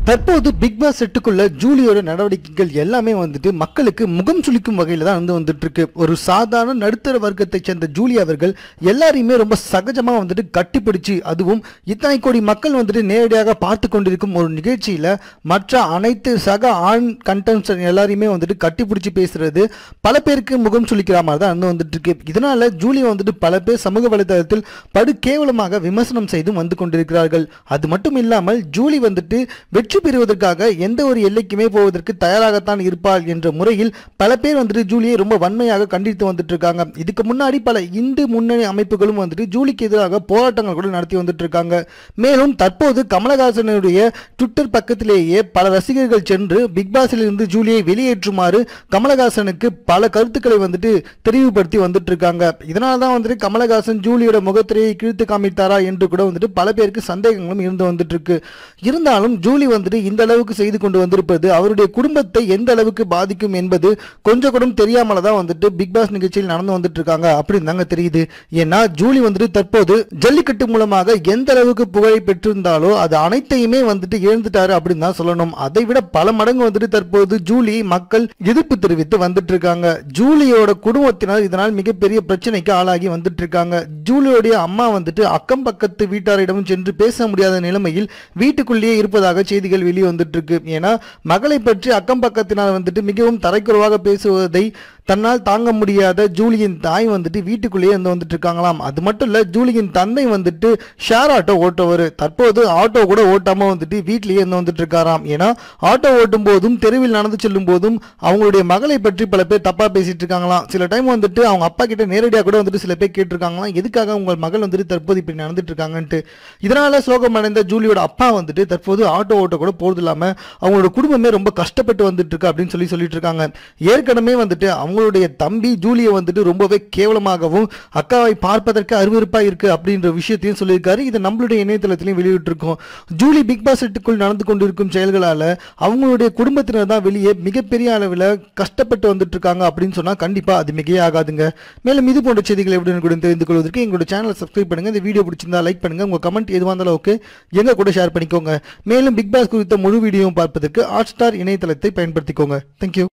தற்போது big pass செட்டுக்குள்ள ஜூலியோட நடவடிக்கைகள் எல்லாமே வந்துட்டு மக்களுக்கு முகம் சுளிக்கும் வகையில தான் வந்துட்டு இருக்கு. ஒரு சாதாரண நடுத்தர வர்க்கத்தை சேர்ந்த ஜூலி அவர்கள் எல்லாரையுமே ரொம்ப சகஜமா வந்துட்டு கட்டிப்பிடிச்சு, அதுவும் இத்தனை கோடி மக்கள் வந்துட்டு நேரடியாக பார்த்து கொண்டிருக்கும் ஒரு நிகழ்ச்சியில மற்ற அனைத்து சக ஆண் கண்டென்ட்ஸ் எல்லாரையுமே வந்துட்டு கட்டிப்பிடிச்சு பேசுறது பல பேருக்கு முகம் சுளிக்கிற மாதிரி தான் வந்துட்டு இருக்கு. இதனால ஜூலியை வந்துட்டு பல பேர் சமூக வலைதளத்தில் படு கேவலமாக விமர்சனம் செய்து வந்து கொண்டிருக்கிறார்கள். அது மட்டும் இல்லாமல் ஜூலி வந்துட்டு வெற்றி பெறுவதற்காக எந்த ஒரு எல்லைக்குமே போவதற்கு தயாராகத்தான் இருப்பாள் என்ற முறையில் பல பேர் வந்துட்டு ஜூலியை ரொம்ப வன்மையாக கண்டித்து வந்துட்டு இருக்காங்க. இதுக்கு முன்னாடி பல இந்து முன்னணி அமைப்புகளும் வந்துட்டு ஜூலிக்கு எதிராக போராட்டங்கள் கூட நடத்தி வந்துட்டு இருக்காங்க. மேலும் தற்போது கமலஹாசனுடைய ட்விட்டர் பக்கத்திலேயே பல ரசிகர்கள் சென்று பிக் பாஸில் இருந்து ஜூலியை வெளியேற்றுமாறு கமலஹாசனுக்கு பல கருத்துக்களை வந்துட்டு தெரிவுபடுத்தி வந்துட்டு இருக்காங்க. இதனால தான் வந்துட்டு கமலஹாசன் ஜூலியோட முகத்திரையை கிழித்து காமித்தாரா என்று கூட வந்துட்டு பல பேருக்கு சந்தேகங்களும் இருந்து வந்துட்டு இருக்கு. இருந்தாலும் ஜூலி வந்துட்டு இந்த அளவுக்கு செய்து கொண்டு வந்திருப்பது அவருடைய குடும்பத்தை எந்த அளவுக்கு பாதிக்கும் என்பது கொஞ்சம் கூட தெரியாமல தான் வந்துட்டு பிக் பாஸ் நிகழ்ச்சியில் நடந்து வந்துட்டு இருக்காங்க அப்படின்னு தாங்க தெரியுது. ஏன்னா ஜூலி வந்துட்டு தற்போது ஜல்லிக்கட்டு மூலமாக எந்த அளவுக்கு புகழை பெற்றிருந்தாலோ அது அனைத்தையுமே வந்துட்டு இழந்துட்டாரு அப்படின்னு தான் சொல்லணும். அதை விட பல மடங்கு வந்துட்டு தற்போது ஜூலி மக்கள் எதிர்ப்பு தெரிவித்து வந்துட்டு இருக்காங்க. ஜூலியோட குடும்பத்தினர் இதனால் மிகப்பெரிய பிரச்சனைக்கு ஆளாகி வந்துட்டு இருக்காங்க. ஜூலியோடைய அம்மா வந்துட்டு அக்கம் பக்கத்து வீட்டாரிடம் சென்று பேச முடியாத நிலைமையில் வீட்டுக்குள்ளேயே இருப்பதாக செய்திகள் வெளியே வந்துட்டு இருக்கு. ஏன்னா மகளை பற்றி அக்கம் பக்கத்தினால் வந்துட்டு மிகவும் தரைக்குறவாக பேசுவதை தன்னால் தாங்க முடியாத ஜூலியின் தாய் வந்துட்டு வீட்டுக்குள்ளேயே வந்துட்டு இருக்காங்களாம். அது மட்டும் இல்ல, ஜூலியின் தந்தை வந்துட்டு ஷேர் ஆட்டோ ஓட்டுவர். தற்போது ஆட்டோ கூட ஓட்டாம வந்துட்டு வீட்டிலேயே வந்துட்டு இருக்காராம். ஏன்னா ஆட்டோ ஓட்டும் போதும் தெருவில் நடந்து செல்லும் போதும் அவங்களுடைய மகளை பற்றி பல பேர் தப்பா பேசிட்டு இருக்காங்களாம். சில டைம் வந்துட்டு அவங்க அப்பா கிட்ட நேரடியாக கூட வந்துட்டு சில பேர் கேட்டிருக்காங்களாம், எதுக்காக உங்கள் மகள் வந்துட்டு தற்போது இப்படி நடந்துட்டு இருக்காங்கன்ட்டு. இதனால சோகம் அடைந்த ஜூலியோட அப்பா வந்துட்டு தற்போது ஆட்டோ ஓட்ட கூட போறது இல்லாம அவங்களோட குடும்பமே ரொம்ப கஷ்டப்பட்டு வந்துட்டு இருக்கு அப்படின்னு சொல்லிட்டு இருக்காங்க. ஏற்கனவே வந்துட்டு அவங்களுடைய தம்பி ஜூலியை வந்துட்டு ரொம்பவே கேவலமாகவும் அக்காவை பார்ப்பதற்கு அருவருப்பா இருக்கு அப்படின்ற விஷயத்தையும் சொல்லியிருக்காரு. இதை நம்மளுடைய இணையதளத்திலையும் வெளியிட்டிருக்கோம். ஜூலி பிக் பாஸ் செட்டுக்குள் நடந்து கொண்டிருக்கும் செயல்களால அவங்களுடைய குடும்பத்தினர் தான் வெளியே மிகப்பெரிய அளவில் கஷ்டப்பட்டு வந்துட்டு இருக்காங்க அப்படின்னு சொன்னா கண்டிப்பா அது மிகையே ஆகாதுங்க. மேலும் இது போன்ற செய்திகளை எப்படி தெரிந்து கொள்வதற்கு எங்களோட சேனலை சப்ஸ்கிரைப் பண்ணுங்க. இந்த வீடியோ பிடிச்சிருந்தா லைக் பண்ணுங்க. உங்க கமெண்ட் எதுவாக இருந்தாலும் ஓகே, எங்க கூட ஷேர் பண்ணிக்கோங்க. மேலும் பிக் பாஸ் குறித்த முழு வீடியோவும் பார்ப்பதற்கு ஹாட்ஸ்டார் இணையதளத்தை பயன்படுத்திக்கோங்க. தேங்க்யூ.